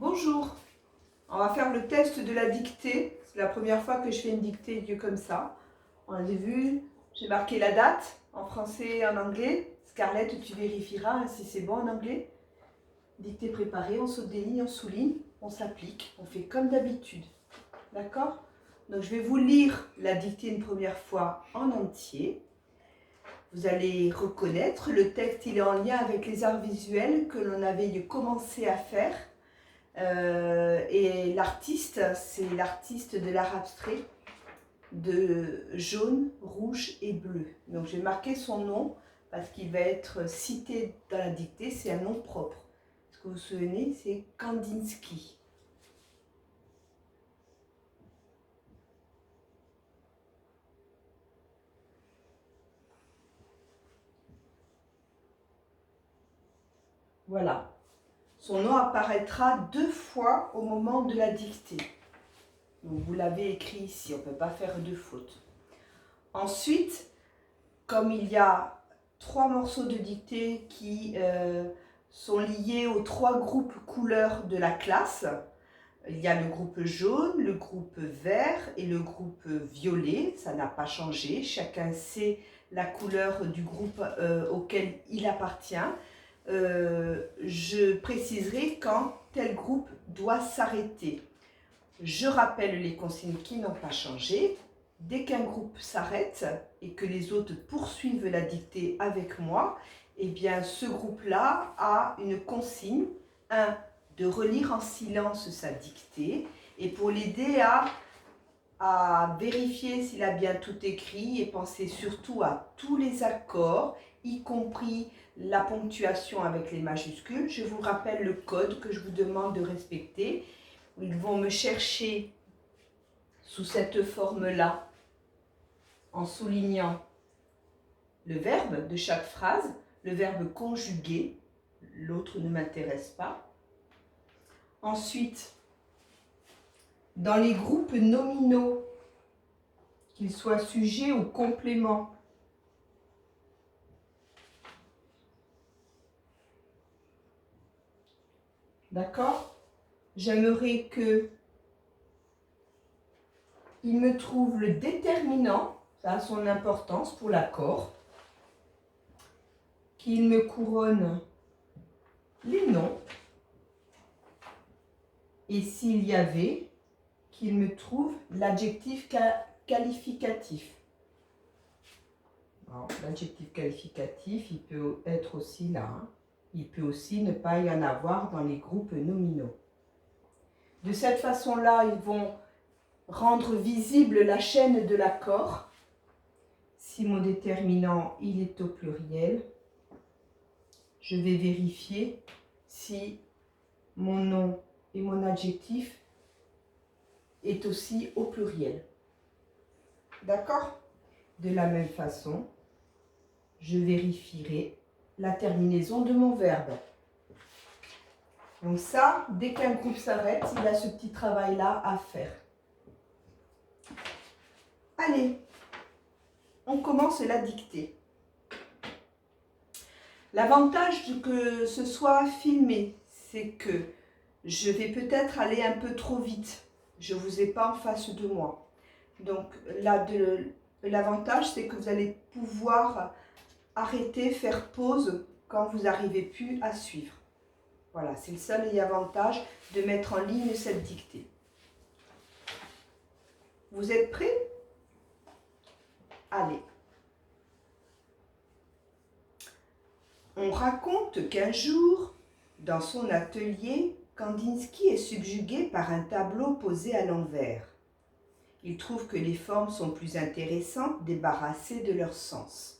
Bonjour, on va faire le test de la dictée. C'est la première fois que je fais une dictée comme ça. On a vu, j'ai marqué la date en français et en anglais. Scarlett, tu vérifieras si c'est bon en anglais. Dictée préparée, on saute des lignes, on souligne, on s'applique, on fait comme d'habitude. D'accord? Donc je vais vous lire la dictée une première fois en entier. Vous allez reconnaître, le texte il est en lien avec les arts visuels que l'on avait commencé à faire. Et l'artiste, c'est l'artiste de l'art abstrait de jaune, rouge et bleu. Donc je vais marquer son nom parce qu'il va être cité dans la dictée, c'est un nom propre. Est-ce que vous vous souvenez? C'est Kandinsky. Voilà. Son nom apparaîtra 2 fois au moment de la dictée. Donc vous l'avez écrit ici, on ne peut pas faire de faute. Ensuite, comme il y a 3 morceaux de dictée qui sont liés aux 3 groupes couleurs de la classe, il y a le groupe jaune, le groupe vert et le groupe violet, ça n'a pas changé, chacun sait la couleur du groupe auquel il appartient. Je préciserai quand tel groupe doit s'arrêter. Je rappelle les consignes qui n'ont pas changé. Dès qu'un groupe s'arrête et que les autres poursuivent la dictée avec moi, eh bien ce groupe-là a une consigne, de relire en silence sa dictée et pour l'aider à vérifier s'il a bien tout écrit et penser surtout à tous les accords, y compris la ponctuation avec les majuscules. Je vous rappelle le code que je vous demande de respecter. Ils vont me chercher sous cette forme-là en soulignant le verbe de chaque phrase, le verbe conjugué, l'autre ne m'intéresse pas. Ensuite, dans les groupes nominaux, qu'ils soient sujets ou compléments, d'accord? J'aimerais que il me trouve le déterminant, ça a son importance pour l'accord, qu'il me couronne les noms, et s'il y avait, qu'il me trouve l'adjectif qualificatif. L'adjectif qualificatif, il peut être aussi là. Hein. Il peut aussi ne pas y en avoir dans les groupes nominaux. De cette façon-là, ils vont rendre visible la chaîne de l'accord. Si mon déterminant, il est au pluriel, je vais vérifier si mon nom et mon adjectif est aussi au pluriel. D'accord? De la même façon, je vérifierai la terminaison de mon verbe. Donc ça, dès qu'un groupe s'arrête, il a ce petit travail-là à faire. Allez, on commence la dictée. L'avantage que ce soit filmé, c'est que je vais peut-être aller un peu trop vite. Je ne vous ai pas en face de moi. Donc là, l'avantage, c'est que vous allez pouvoir arrêter, faire pause quand vous n'arrivez plus à suivre. Voilà, c'est le seul avantage de mettre en ligne cette dictée. Vous êtes prêts? Allez. On raconte qu'un jour, dans son atelier, Kandinsky est subjugué par un tableau posé à l'envers. Il trouve que les formes sont plus intéressantes, débarrassées de leur sens.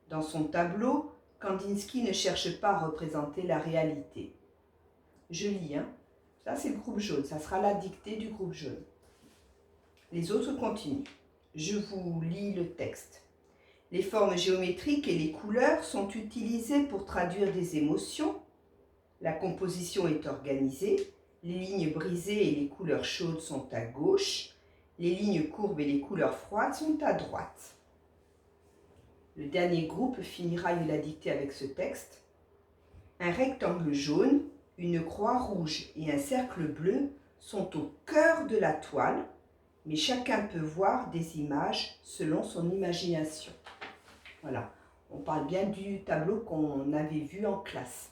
Dans son tableau, Kandinsky ne cherche pas à représenter la réalité. Je lis, hein. Ça c'est le groupe jaune, ça sera la dictée du groupe jaune. Les autres continuent. Je vous lis le texte. Les formes géométriques et les couleurs sont utilisées pour traduire des émotions. La composition est organisée. Les lignes brisées et les couleurs chaudes sont à gauche. Les lignes courbes et les couleurs froides sont à droite. Le dernier groupe finira la dictée avec ce texte. Un rectangle jaune une croix rouge et un cercle bleu sont au cœur de la toile, mais chacun peut voir des images selon son imagination. Voilà, on parle bien du tableau qu'on avait vu en classe.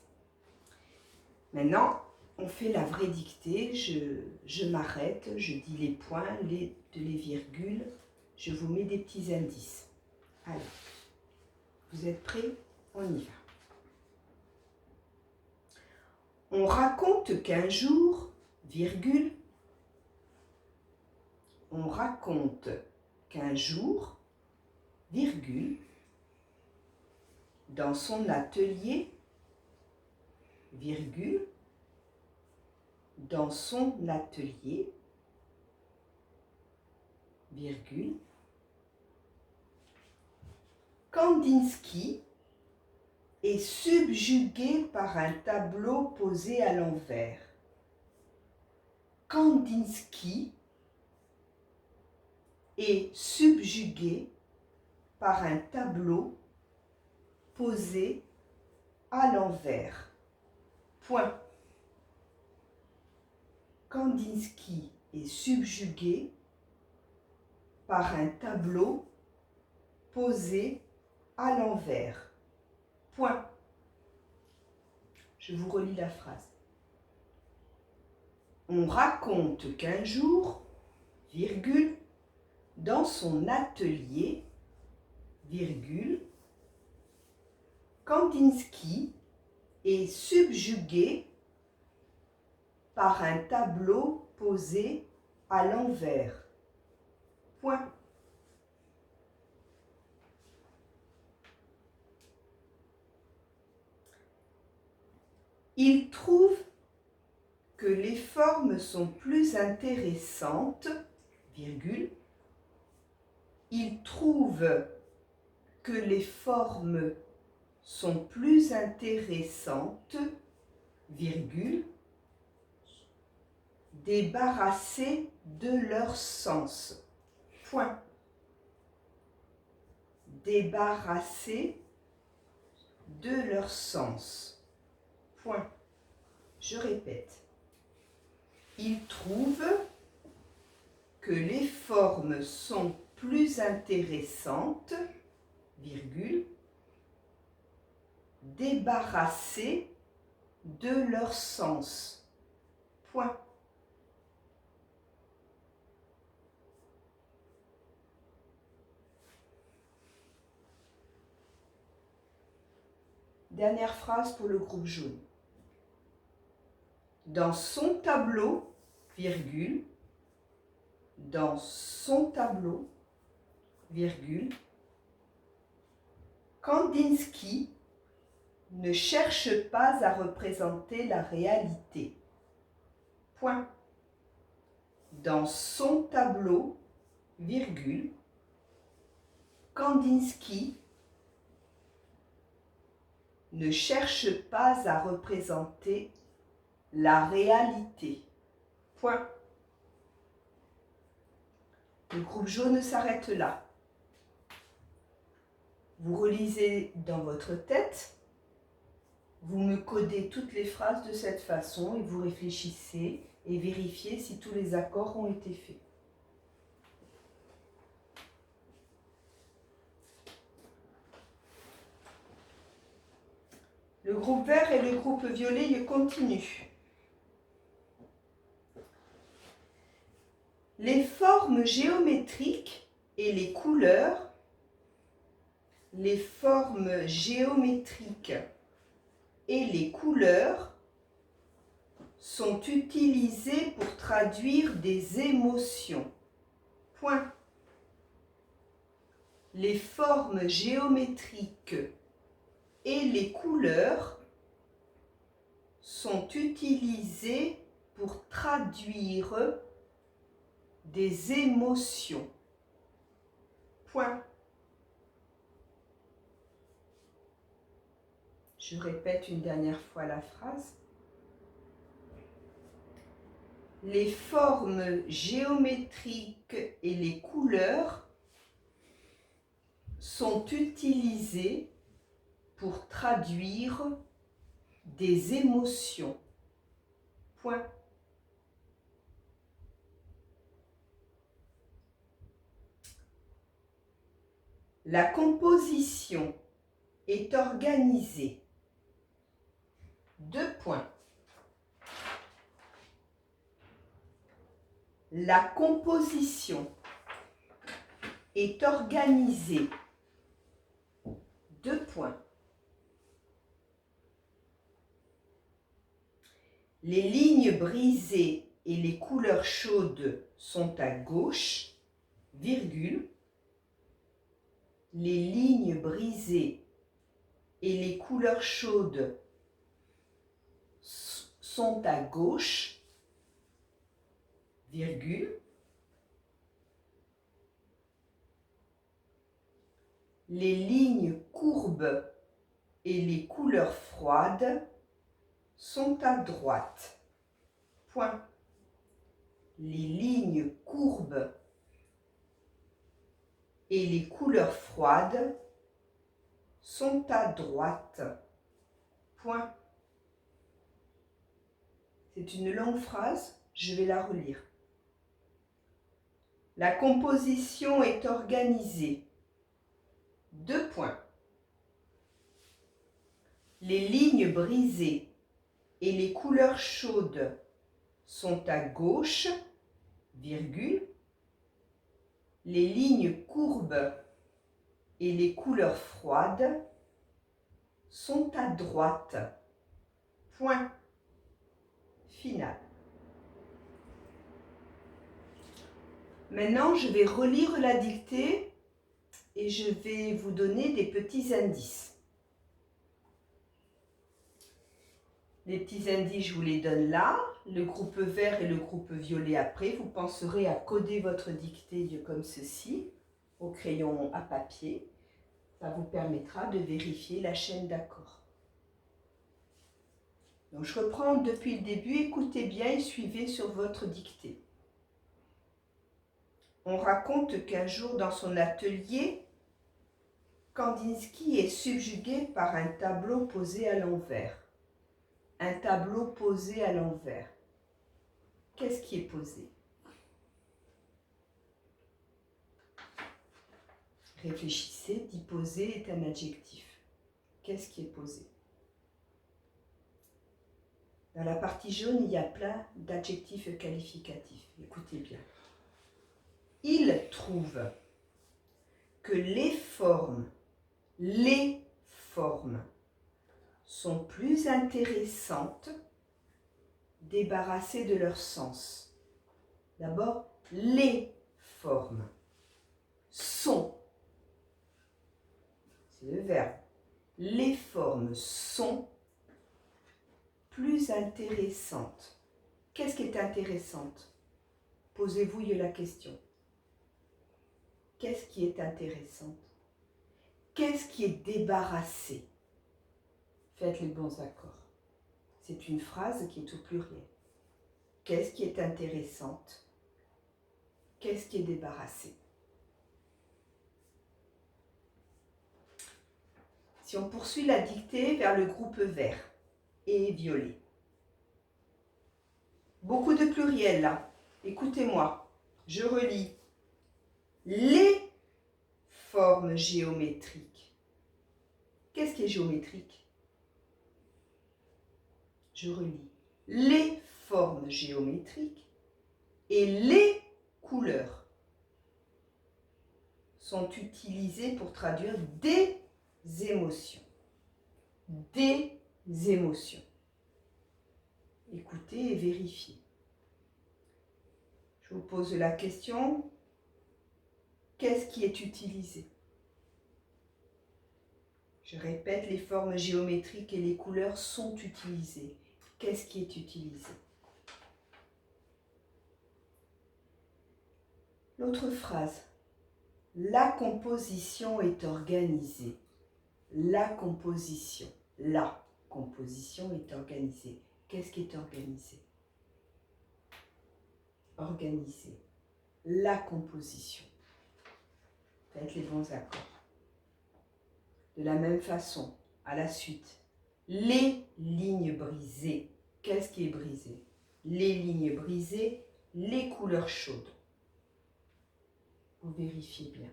Maintenant, on fait la vraie dictée, je m'arrête, je dis les points, les virgules, je vous mets des petits indices. Alors, vous êtes prêts? On y va. On raconte qu'un jour, virgule, on raconte qu'un jour, virgule, dans son atelier, virgule, dans son atelier, virgule, Kandinsky est subjugué par un tableau posé à l'envers. Kandinsky est subjugué par un tableau posé à l'envers. Point. Kandinsky est subjugué par un tableau posé à l'envers. Point. Je vous relis la phrase. On raconte qu'un jour, virgule, dans son atelier, virgule, Kandinsky est subjugué par un tableau posé à l'envers. Point. Il trouve que les formes sont plus intéressantes, virgule. Il trouve que les formes sont plus intéressantes, virgule, débarrassées de leur sens. Point. Débarrassées de leur sens. Point. Je répète. Il trouve que les formes sont plus intéressantes, virgule, débarrassées de leur sens. Point. Dernière phrase pour le groupe jaune. Dans son tableau, virgule, dans son tableau, virgule, Kandinsky ne cherche pas à représenter la réalité. Point. Dans son tableau, virgule, Kandinsky ne cherche pas à représenter la réalité. Point. Le groupe jaune s'arrête là. Vous relisez dans votre tête, vous me codez toutes les phrases de cette façon et vous réfléchissez et vérifiez si tous les accords ont été faits. Le groupe vert et le groupe violet continuent. Les formes géométriques et les couleurs, les formes géométriques et les couleurs sont utilisées pour traduire des émotions. Point. Les formes géométriques et les couleurs sont utilisées pour traduire des émotions. Point. Je répète une dernière fois la phrase. Les formes géométriques et les couleurs sont utilisées pour traduire des émotions. Point. La composition est organisée. 2 points. La composition est organisée. 2 points. Les lignes brisées et les couleurs chaudes sont à gauche, virgule. Les lignes brisées et les couleurs chaudes sont à gauche, virgule. Les lignes courbes et les couleurs froides sont à droite. Point. Les lignes courbes et les couleurs froides sont à droite. Point. C'est une longue phrase, je vais la relire. La composition est organisée. 2 points. Les lignes brisées et les couleurs chaudes sont à gauche, virgule. Les lignes courbes et les couleurs froides sont à droite. Point final. Maintenant, je vais relire la dictée et je vais vous donner des petits indices. Les petits indices, je vous les donne là. Le groupe vert et le groupe violet après. Vous penserez à coder votre dictée comme ceci, au crayon à papier. Ça vous permettra de vérifier la chaîne d'accords. Donc je reprends depuis le début. Écoutez bien et suivez sur votre dictée. On raconte qu'un jour dans son atelier, Kandinsky est subjugué par un tableau posé à l'envers. Un tableau posé à l'envers. Qu'est-ce qui est posé? Réfléchissez, dit posé est un adjectif. Qu'est-ce qui est posé? Dans la partie jaune, il y a plein d'adjectifs qualificatifs. Écoutez bien. Il trouve que les formes sont plus intéressantes débarrassées de leur sens. D'abord, les formes sont, c'est le verbe, les formes sont plus intéressantes. Qu'est-ce qui est intéressante? Posez-vous la question. Qu'est-ce qui est intéressante? Qu'est-ce qui est débarrassé? Faites les bons accords. C'est une phrase qui est au pluriel. Qu'est-ce qui est intéressante? Qu'est-ce qui est débarrassé? Si on poursuit la dictée vers le groupe vert et violet. Beaucoup de pluriel là. Écoutez-moi. Je relis. Les formes géométriques. Qu'est-ce qui est géométrique? Je relis. Les formes géométriques et les couleurs sont utilisées pour traduire des émotions. Des émotions. Écoutez et vérifiez. Je vous pose la question. Qu'est-ce qui est utilisé? Je répète, les formes géométriques et les couleurs sont utilisées. Qu'est-ce qui est utilisé? L'autre phrase. La composition est organisée. La composition est organisée. Qu'est-ce qui est organisé? Organisé. La composition. Faites les bons accords. De la même façon, à la suite, les lignes brisées. Qu'est-ce qui est brisé? les lignes brisées, les couleurs chaudes. Vous vérifiez bien.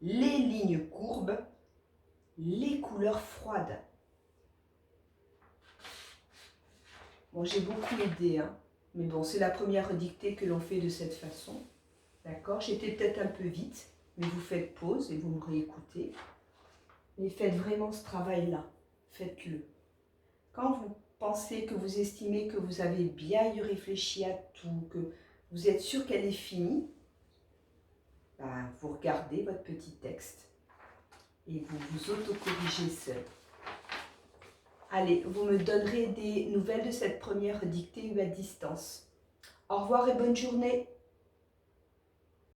Les lignes courbes, les couleurs froides. Bon, j'ai beaucoup aidé, hein, mais bon, c'est la première dictée que l'on fait de cette façon. D'accord? J'étais peut-être un peu vite, mais vous faites pause et vous me réécoutez. Mais faites vraiment ce travail-là. Faites-le. Quand vous pensez, que vous estimez que vous avez bien y réfléchi à tout, que vous êtes sûr qu'elle est finie, ben, vous regardez votre petit texte et vous vous autocorrigez seul. Allez, vous me donnerez des nouvelles de cette première dictée à distance. Au revoir et bonne journée.